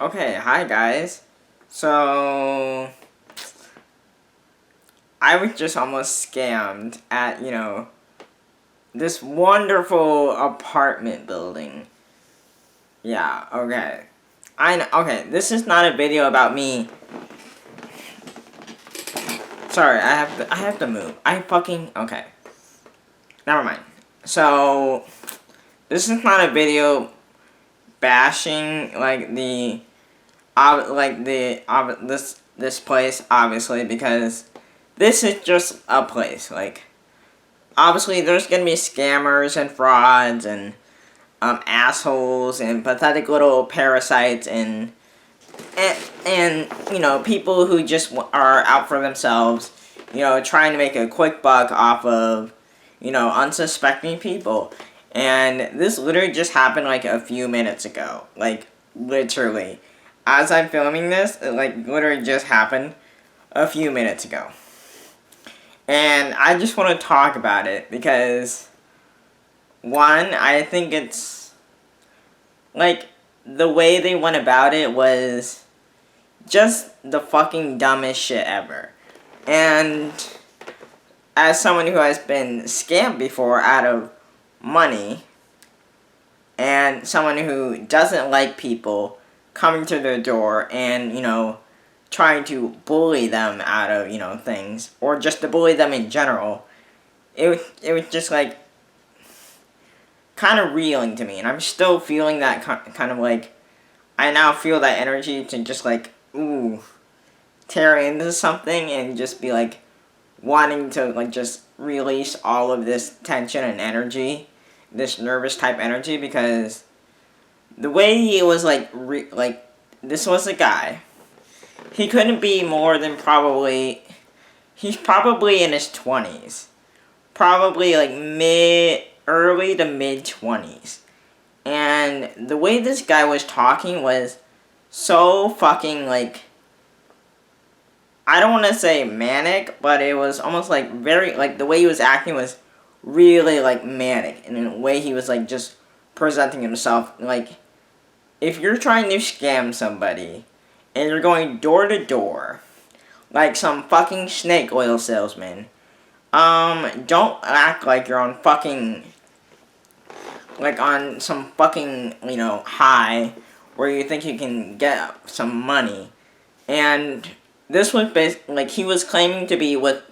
Okay, hi guys. So, I was just almost scammed at, this wonderful apartment building. Yeah, okay. Okay, this is not a video about me. Sorry, I have to move. Okay. Never mind. So, this is not a video bashing, this place, obviously, because this is just a place, obviously there's gonna be scammers and frauds and assholes and pathetic little parasites and people who just are out for themselves, trying to make a quick buck off of unsuspecting people. And this literally just happened like a few minutes ago, literally, as I'm filming this, it literally just happened a few minutes ago. And I just want to talk about it because, one, I think it's, the way they went about it was just the fucking dumbest shit ever. And as someone who has been scammed before out of money, and someone who doesn't like people coming to their door and, trying to bully them out of, things, or just to bully them in general, it was just kind of reeling to me, and I'm still feeling that kind of I now feel that energy to just tear into something and just be wanting to just release all of this tension and energy, this nervous type energy, because the way he was this was a guy. He couldn't be more than he's probably in his 20s. Probably early to mid 20s. And the way this guy was talking was so fucking I don't want to say manic, but it was almost very, the way he was acting was really manic. And in a way he was just presenting himself. If you're trying to scam somebody and you're going door to door like some fucking snake oil salesman, don't act like you're on fucking, on some fucking, high where you think you can get some money. And this was he was claiming to be with,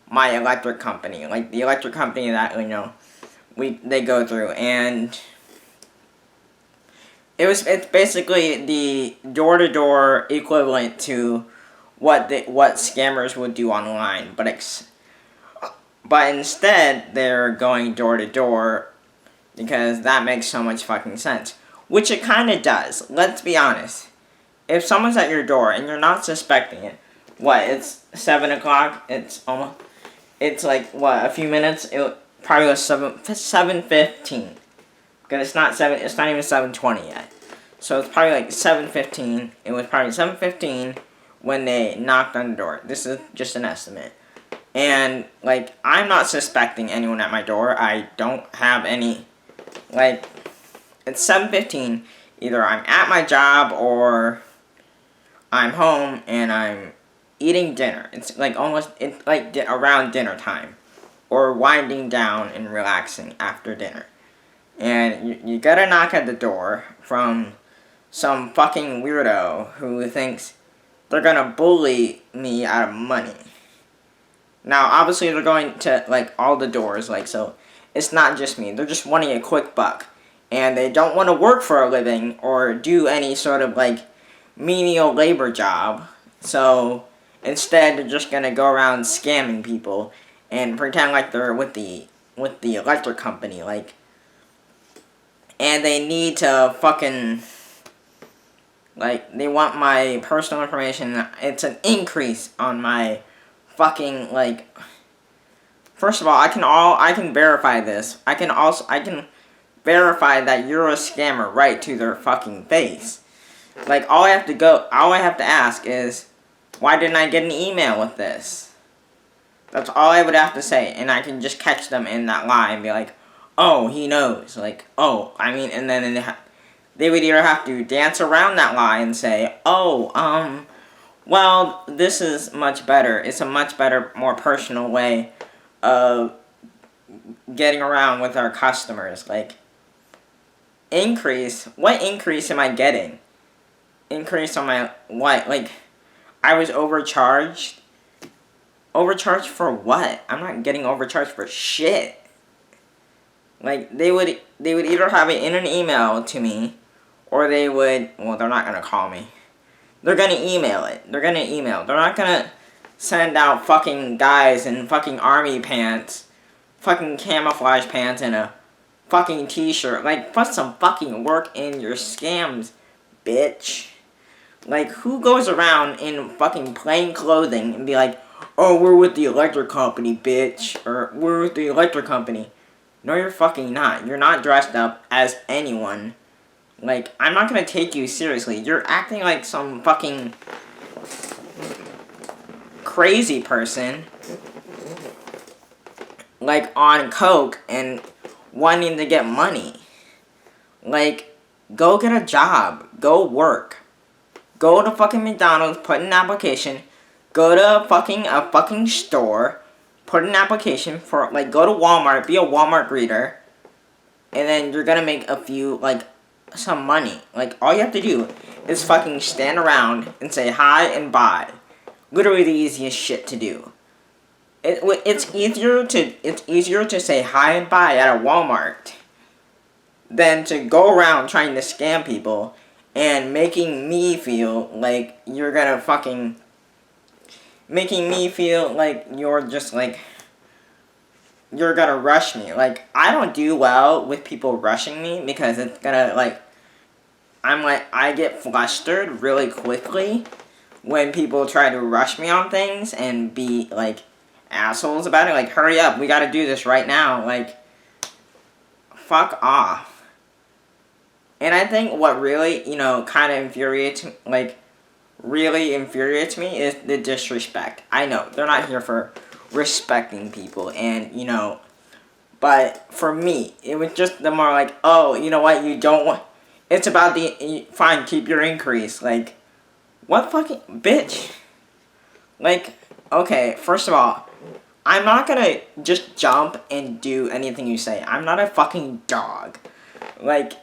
my electric company, the electric company that, they go through, and it's basically the door-to-door equivalent to what scammers would do online, but instead they're going door to door because that makes so much fucking sense, which it kind of does. Let's be honest. If someone's at your door and you're not suspecting it, it's 7 o'clock, it's a few minutes, it probably was 7:15. Because it's not even 7:20 yet. So it's probably 7:15. It was probably 7:15 when they knocked on the door. This is just an estimate. And, I'm not suspecting anyone at my door. I don't have any, it's 7:15. Either I'm at my job or I'm home and I'm eating dinner. It's around dinner time. Or winding down and relaxing after dinner. And you get a knock at the door from some fucking weirdo who thinks they're gonna bully me out of money. Now, obviously, they're going to, all the doors, so it's not just me. They're just wanting a quick buck. And they don't want to work for a living or do any sort of, menial labor job. So, instead, they're just gonna go around scamming people and pretend like they're with the electric company, and they need to fucking, they want my personal information. It's an increase on my fucking, first of all, I can verify this. I can verify that you're a scammer right to their fucking face. All I have to ask is, why didn't I get an email with this? That's all I would have to say, and I can just catch them in that lie and be like, oh, he knows. And then they would either have to dance around that lie and say, oh, well, this is much better. It's a much better, more personal way of getting around with our customers. Like, increase? What increase am I getting? Increase on my, what? Like, I was overcharged? Overcharged for what? I'm not getting overcharged for shit. Like, they would either have it in an email to me, or they would, well, they're not gonna call me. They're gonna email it. They're gonna email. They're not gonna send out fucking guys in fucking army pants, fucking camouflage pants, and a fucking t-shirt. Like, put some fucking work in your scams, bitch. Like, who goes around in fucking plain clothing and be like, oh, we're with the electric company, bitch, or we're with the electric company. No, you're fucking not. You're not dressed up as anyone. Like, I'm not gonna take you seriously. You're acting like some fucking crazy person. Like, on coke and wanting to get money. Like, go get a job. Go work. Go to fucking McDonald's, put in an application. Go to a fucking store, put in an application for, like, go to Walmart, be a Walmart greeter. And then you're gonna make a few, like, some money. Like, all you have to do is fucking stand around and say hi and bye. Literally the easiest shit to do. It's easier to say hi and bye at a Walmart than to go around trying to scam people and making me feel like you're gonna fucking, making me feel like you're just like, you're gonna rush me. Like, I don't do well with people rushing me because it's gonna, like, I get flustered really quickly when people try to rush me on things and be, like, assholes about it. Like, hurry up, we gotta do this right now. Like, fuck off. And I think what really, kind of infuriates me, like, really infuriates me is the disrespect. I know, they're not here for respecting people, and, but for me, it was just the more like, oh, you know what, you don't want, it's about the, fine, keep your increase. Like, what fucking, bitch? Like, okay, first of all, I'm not gonna just jump and do anything you say. I'm not a fucking dog. Like,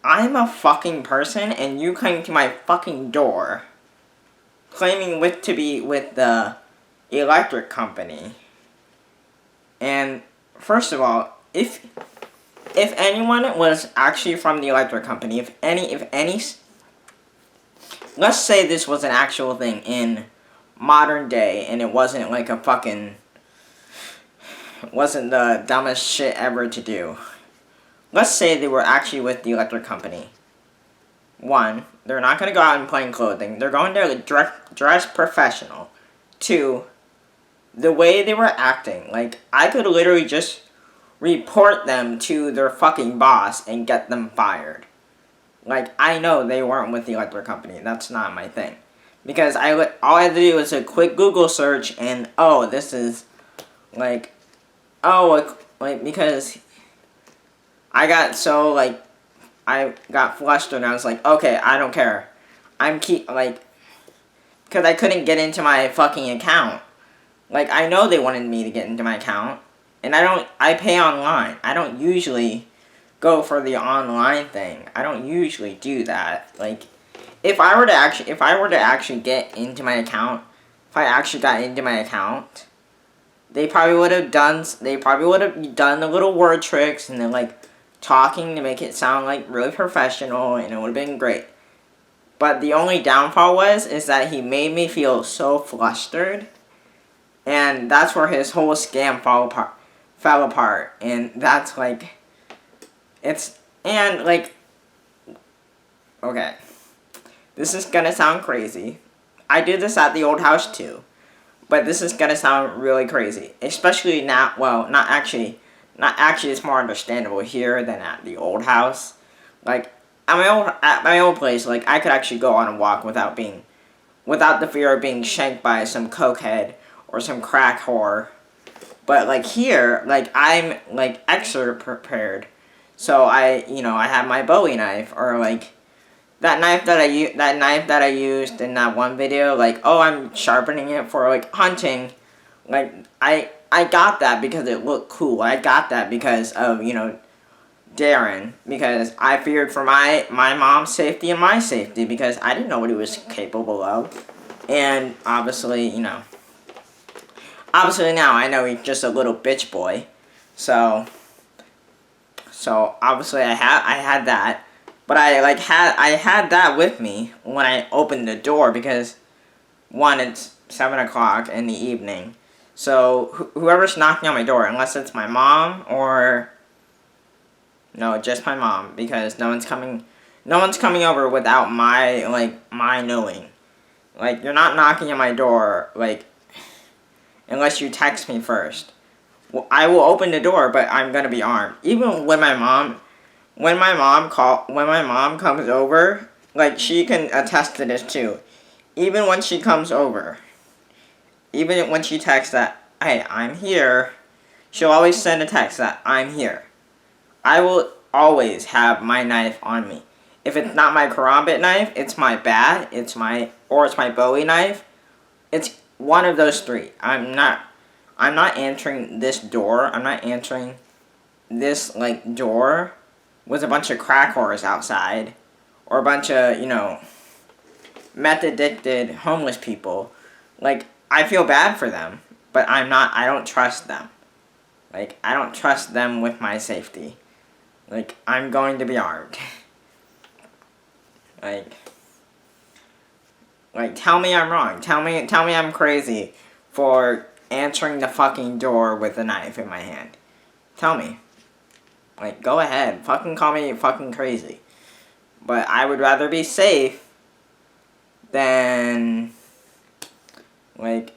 I'm a fucking person, and you came to my fucking door claiming to be with the electric company. And first of all, if anyone was actually from the electric company, if any, let's say this was an actual thing in modern day, and it wasn't like a fucking, wasn't the dumbest shit ever to do. Let's say they were actually with the electric company. One, they're not going to go out in plain clothing. They're going to dress professional. Two, the way they were acting, like, I could literally just report them to their fucking boss and get them fired. Like, I know they weren't with the electric company. That's not my thing. Because all I had to do was a quick Google search and, oh, this is, like, oh, like, because I got so, like, I got flustered and I was like, okay, I don't care. Because I couldn't get into my fucking account. Like, I know they wanted me to get into my account. And I pay online. I don't usually go for the online thing. I don't usually do that. Like, if I were to actually get into my account, if I actually got into my account, they probably would have done the little word tricks and then, like, talking to make it sound like really professional, and it would have been great. But the only downfall is that he made me feel so flustered, and that's where his whole scam fell apart. And that's like, okay, this is gonna sound crazy. I did this at the old house too, but this is gonna sound really crazy, especially now. Well, not actually, it's more understandable here than at the old house. Like, at my old place, like, I could actually go on a walk without the fear of being shanked by some cokehead or some crack whore. But, like, here, like, I'm, like, extra prepared. So I have my Bowie knife, or, like, that knife that I used in that one video, like, oh, I'm sharpening it for, like, hunting, like, I got that because it looked cool. I got that because of, you know, Darren, because I feared for my mom's safety and my safety, because I didn't know what he was capable of. And obviously, you know, obviously now I know he's just a little bitch boy. So obviously I had that, but I had that with me when I opened the door, because one, it's 7 o'clock in the evening. So whoever's knocking on my door, unless it's my mom or no, just my mom, because no one's coming over without my knowing. Like, you're not knocking on my door, like, unless you text me first. Well, I will open the door, but I'm gonna be armed. Even when my mom comes over, like, she can attest to this too. Even when she comes over, even when she texts that, hey, I'm here, she'll always send a text that I'm here. I will always have my knife on me. If it's not my karambit knife, it's my bat, it's my Bowie knife. It's one of those three. I'm not answering this door. I'm not answering this, like, door with a bunch of crack whores outside, or a bunch of, you know, meth addicted homeless people. Like, I feel bad for them, but I don't trust them. Like, I don't trust them with my safety. Like, I'm going to be armed. like, tell me I'm wrong. Tell me I'm crazy for answering the fucking door with a knife in my hand. Tell me. Like, go ahead. Fucking call me fucking crazy. But I would rather be safe than, like,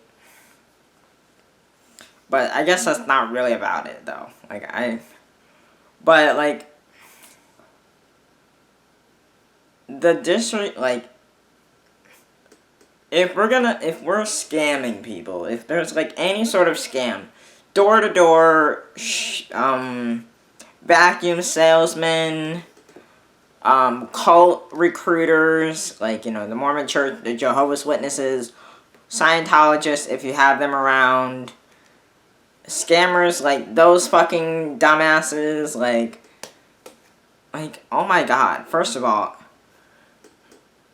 but I guess that's not really about it, though. But, like, the district, like, if we're scamming people, if there's, like, any sort of scam, door-to-door, vacuum salesmen, cult recruiters, like, you know, the Mormon Church, the Jehovah's Witnesses, Scientologists, if you have them around, scammers, like, those fucking dumbasses, like, oh my god, first of all,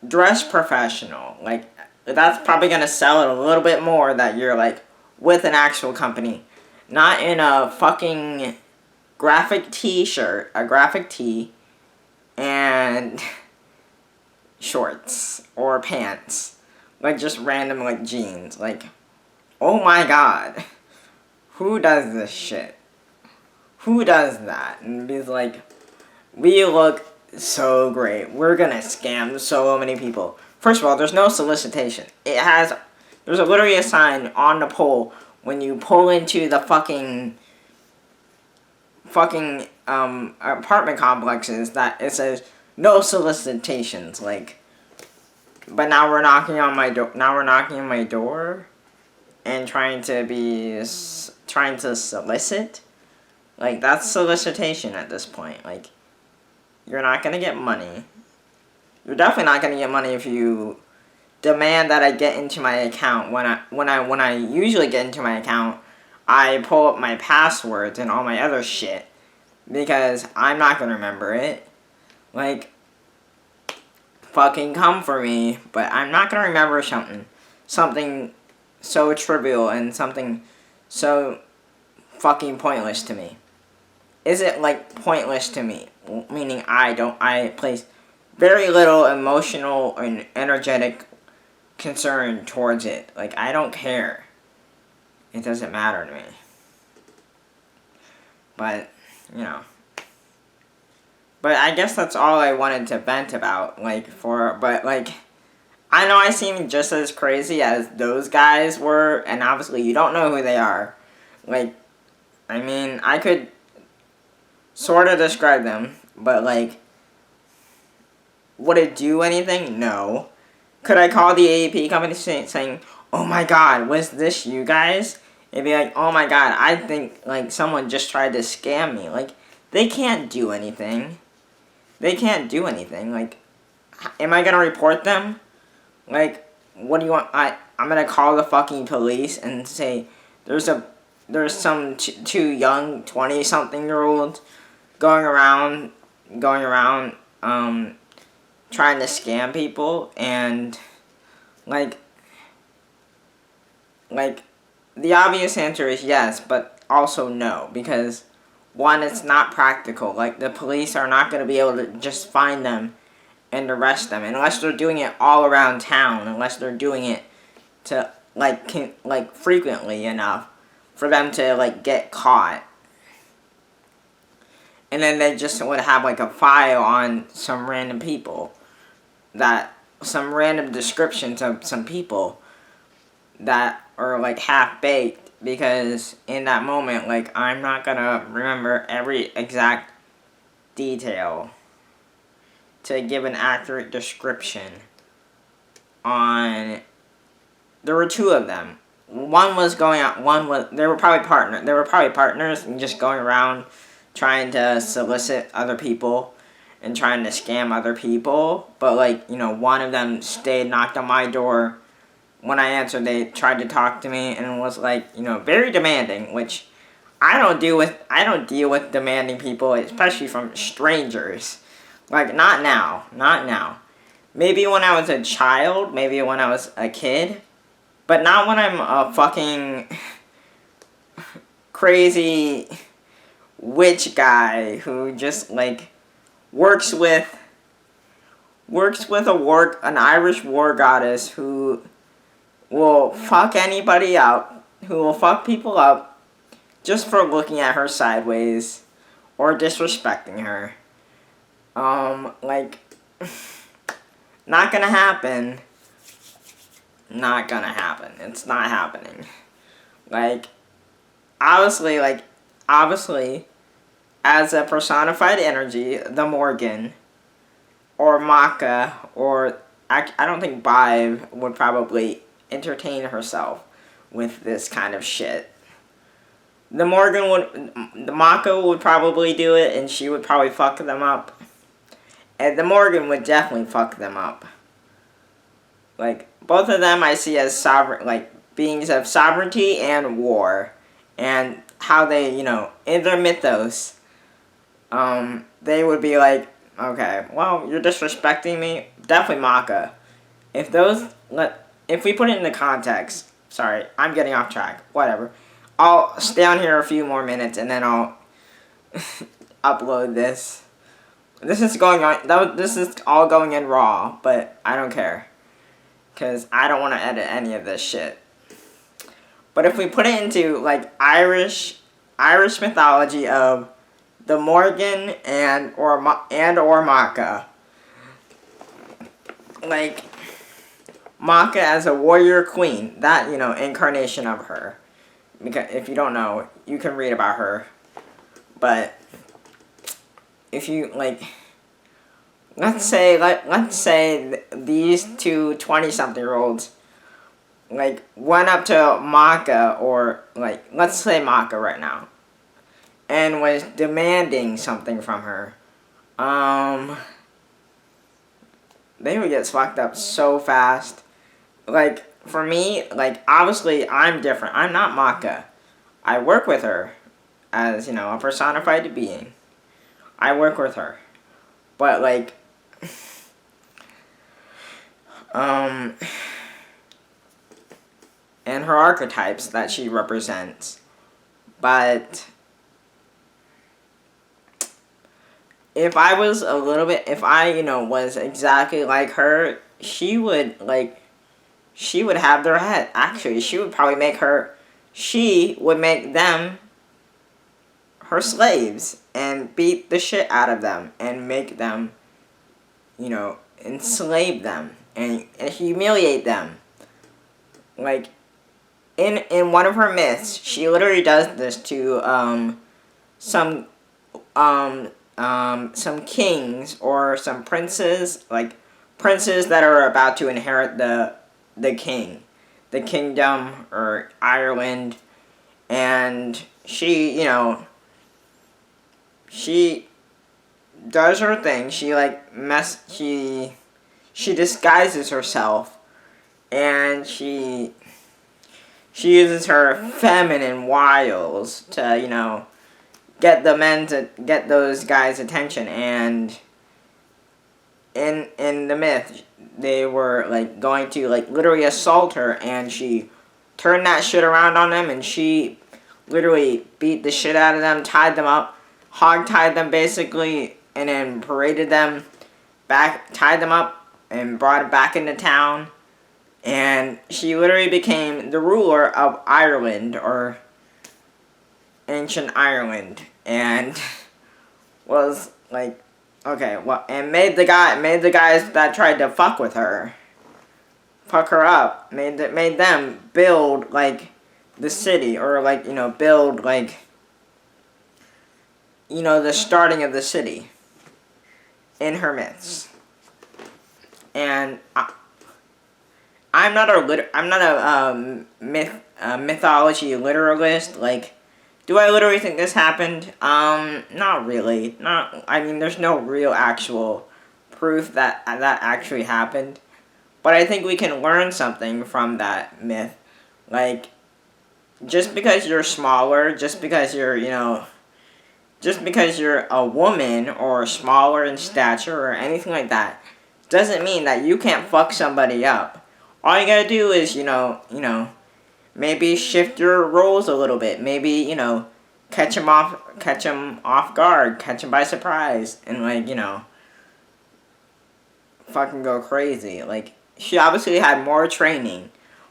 dress professional, like, that's probably gonna sell it a little bit more that you're, like, with an actual company, not in a fucking graphic t-shirt, a graphic tee, and shorts, or pants, like, just random, like, jeans, like, oh my god. Who does this shit? Who does that? And he's like, we look so great. We're gonna scam so many people. First of all, there's no solicitation. There's literally a sign on the pole when you pull into the fucking apartment complexes that it says no solicitations. Like, but now we're knocking on my door. Now we're knocking on my door and trying to solicit. Like, that's solicitation at this point. Like, you're not gonna get money. You're definitely not gonna get money if you demand that I get into my account. When I usually get into my account, I pull up my passwords and all my other shit, because I'm not gonna remember it. Like, fucking come for me, but I'm not gonna remember something so trivial and something so fucking pointless to me. Is it, like, pointless to me? Meaning I place very little emotional and energetic concern towards it. Like, I don't care. It doesn't matter to me. But, you know. But I guess that's all I wanted to vent about. But, I know I seem just as crazy as those guys were, and obviously you don't know who they are. Like, I mean, I could sort of describe them, but, like, would it do anything? No. Could I call the AAP company saying, oh my god, was this you guys? It'd be like, oh my god, I think, like, someone just tried to scam me. Like, they can't do anything. They can't do anything. Like, am I gonna report them? Like, what do you want? I'm gonna call the fucking police and say there's some two young 20-something-year-olds going around trying to scam people, and like the obvious answer is yes, but also no, because one, it's not practical. Like, the police are not going to be able to just find them and arrest them unless they're doing it all around town, unless they're doing it to like frequently enough for them to like get caught. And then they just would have like a file on some random people, that some random descriptions of some people that are like half-baked, because in that moment, like, I'm not gonna remember every exact detail to give an accurate description on. There were two of them. One was going out. They were probably partners and just going around trying to solicit other people and trying to scam other people. But like, one of them knocked on my door. When I answered, they tried to talk to me and was like, very demanding, which I don't deal with demanding people, especially from strangers. Like, not now. Maybe when I was a child, maybe when I was a kid, but not when I'm a fucking crazy witch guy who just like works with an Irish war goddess who will fuck anybody up, who will fuck people up just for looking at her sideways or disrespecting her. Like, not gonna happen. Not gonna happen. It's not happening. Like, obviously, as a personified energy, the Morgan, or Maka, or I don't think Bive would probably entertain herself with this kind of shit. The Maka would probably do it, and she would probably fuck them up. And the Morgan would definitely fuck them up. Like, both of them I see as beings of sovereignty and war. And how they, in their mythos, they would be like, okay, well, you're disrespecting me. Definitely Maka. If we put it into context, sorry, I'm getting off track, whatever. I'll stay on here a few more minutes and then I'll upload this. This is all going in raw, but I don't care. Because I don't want to edit any of this shit. But if we put it into, like, Irish mythology of the Morgan or Maka. Like, Maka as a warrior queen. That, incarnation of her. Because if you don't know, you can read about her. But if you, like, let's say these two 20-something-year-olds, like, went up to Maka, or, like, let's say Maka right now, and was demanding something from her, they would get fucked up so fast. Like, for me, like, obviously, I'm different. I'm not Maka. I work with her as, a personified being. I work with her. But, like, and her archetypes that she represents. But if I was was exactly like her, she would have their head. Actually, she would make them her slaves and beat the shit out of them and make them, enslave them and humiliate them. Like, in one of her myths, she literally does this to some kings or some princes, like princes that are about to inherit the kingdom or Ireland, and she she does her thing. She she disguises herself, and she uses her feminine wiles to, get the men to get those guys' attention. And in the myth, they were like going to like literally assault her, and she turned that shit around on them, and she literally beat the shit out of them, tied them up, hog-tied them basically, and then paraded them back, tied them up, and brought them back into town. And she literally became the ruler of Ireland, or ancient Ireland, and was like, okay, well, and made the guys that tried to fuck her up, made them build like the city, or like, build like, the starting of the city in her myths. And I'm not a mythology literalist. Like, do I literally think this happened? Not really. I mean, there's no real actual proof that actually happened. But I think we can learn something from that myth. Like, just because you're smaller, just because you're a woman or smaller in stature or anything like that, doesn't mean that you can't fuck somebody up. All you gotta do is, maybe shift your roles a little bit. Maybe, catch them off guard, catch them by surprise, and like, fucking go crazy. Like, she obviously had more training,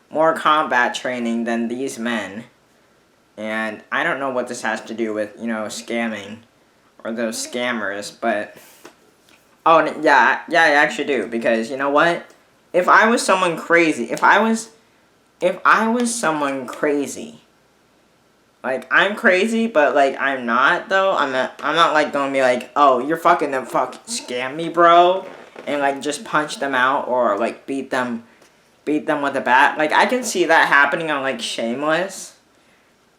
more combat training than these men. And I don't know what this has to do with, scamming or those scammers, but oh, yeah, I actually do, because you know what? If I was someone crazy, if I was someone crazy, like, I'm crazy, but like, I'm not though. I'm not like gonna be like, oh, you're fucking them, scam me, bro, and like just punch them out, or like beat them with a bat. Like, I can see that happening on like Shameless,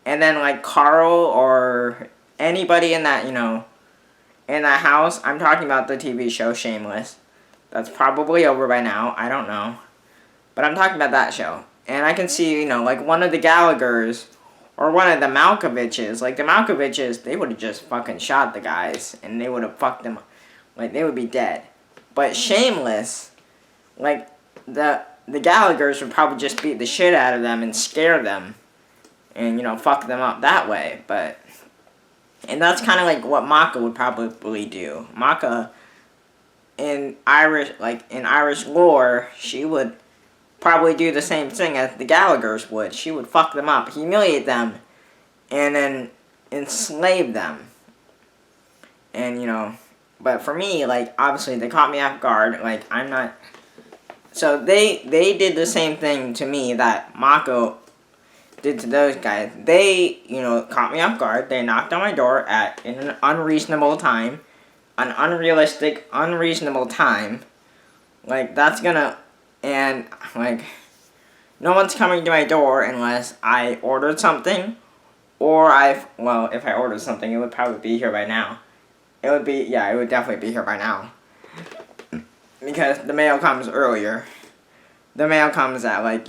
and then like Carl or anybody in that, in that house. I'm talking about the TV show Shameless. That's probably over by now. I don't know. But I'm talking about that show. And I can see, like one of the Gallaghers or one of the Malkoviches. Like, the Malkoviches, they would have just fucking shot the guys. And they would have fucked them. Like, they would be dead. But Shameless, like, the Gallaghers would probably just beat the shit out of them and scare them. And, fuck them up that way. And that's kind of like what Maka would probably do. Maka, in Irish lore, she would probably do the same thing as the Gallaghers would. She would fuck them up, humiliate them, and then enslave them. And, but for me, like, obviously they caught me off guard. Like, I'm not... So they did the same thing to me that Mako did to those guys. They, caught me off guard. They knocked on my door in an unreasonable time. An unrealistic, unreasonable time. Like, that's gonna... And, like, no one's coming to my door unless I ordered something. Or if I ordered something, it would probably be here by now. It would definitely be here by now. Because the mail comes earlier. The mail comes at, like,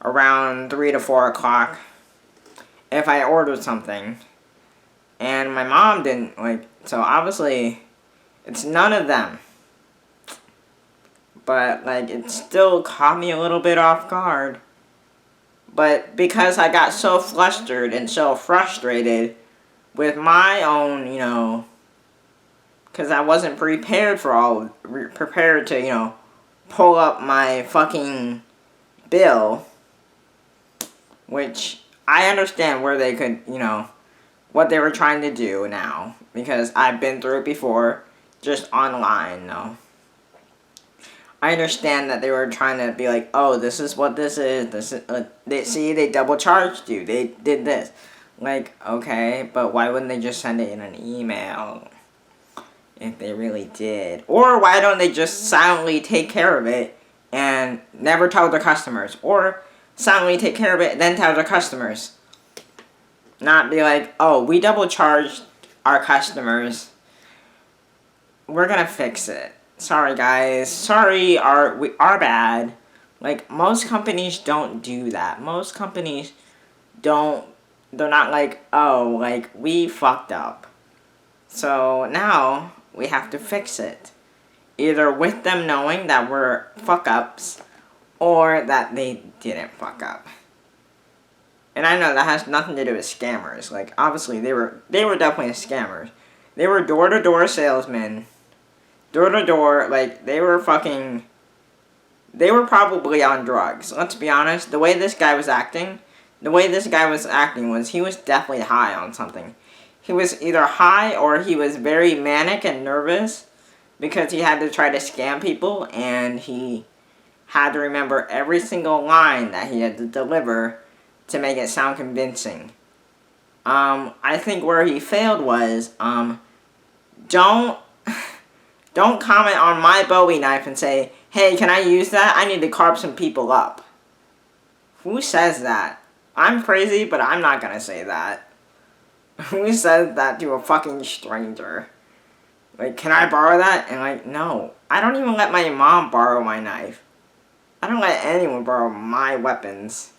around 3 to 4 o'clock. If I ordered something. And my mom didn't, like, so obviously, it's none of them. But, like, it still caught me a little bit off guard. But because I got so flustered and so frustrated with my own, because I wasn't prepared to, pull up my fucking bill, which I understand where they could, what they were trying to do now, because I've been through it before, just online, though. I understand that they were trying to be like, oh, this is what this is. They double charged you. They did this. Like, okay, but why wouldn't they just send it in an email if they really did? Or why don't they just silently take care of it and never tell their customers? Or silently take care of it and then tell their customers. Not be like, oh, we double charged our customers. We're gonna fix it. Sorry guys. Sorry, we are bad. Like, most companies don't do that. Most companies don't, they're not like, oh, like, we fucked up. So now we have to fix it. Either with them knowing that we're fuck ups, or that they didn't fuck up. And I know that has nothing to do with scammers. Like, obviously, they were definitely scammers. They were door-to-door salesmen. Door-to-door, like, they were probably on drugs. Let's be honest. The way this guy was acting was he was definitely high on something. He was either high or he was very manic and nervous because he had to try to scam people, and he had to remember every single line that he had to deliver to make it sound convincing. I think where he failed was, don't comment on my Bowie knife and say, hey, can I use that? I need to carve some people up. Who says that? I'm crazy, but I'm not gonna say that. Who says that to a fucking stranger? Like, can I borrow that? And like, no. I don't even let my mom borrow my knife. I don't let anyone borrow my weapons.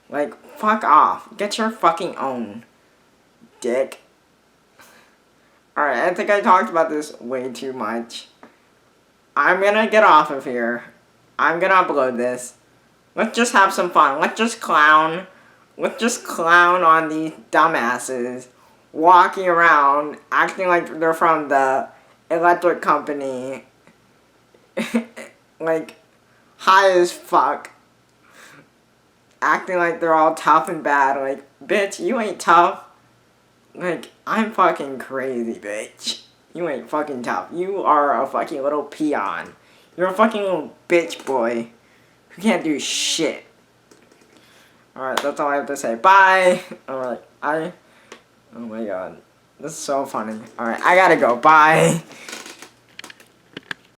Like, fuck off. Get your fucking own, dick. Alright, I think I talked about this way too much. I'm gonna get off of here. I'm gonna upload this. Let's just have some fun. Let's just clown. Let's just clown on these dumbasses walking around acting like they're from the electric company. Like, high as fuck. Acting like they're all tough and bad. Like, bitch, you ain't tough. Like, I'm fucking crazy, bitch. You ain't fucking tough. You are a fucking little peon. You're a fucking little bitch boy who can't do shit. Alright, that's all I have to say. Bye! Alright, oh my god. This is so funny. Alright, I gotta go. Bye!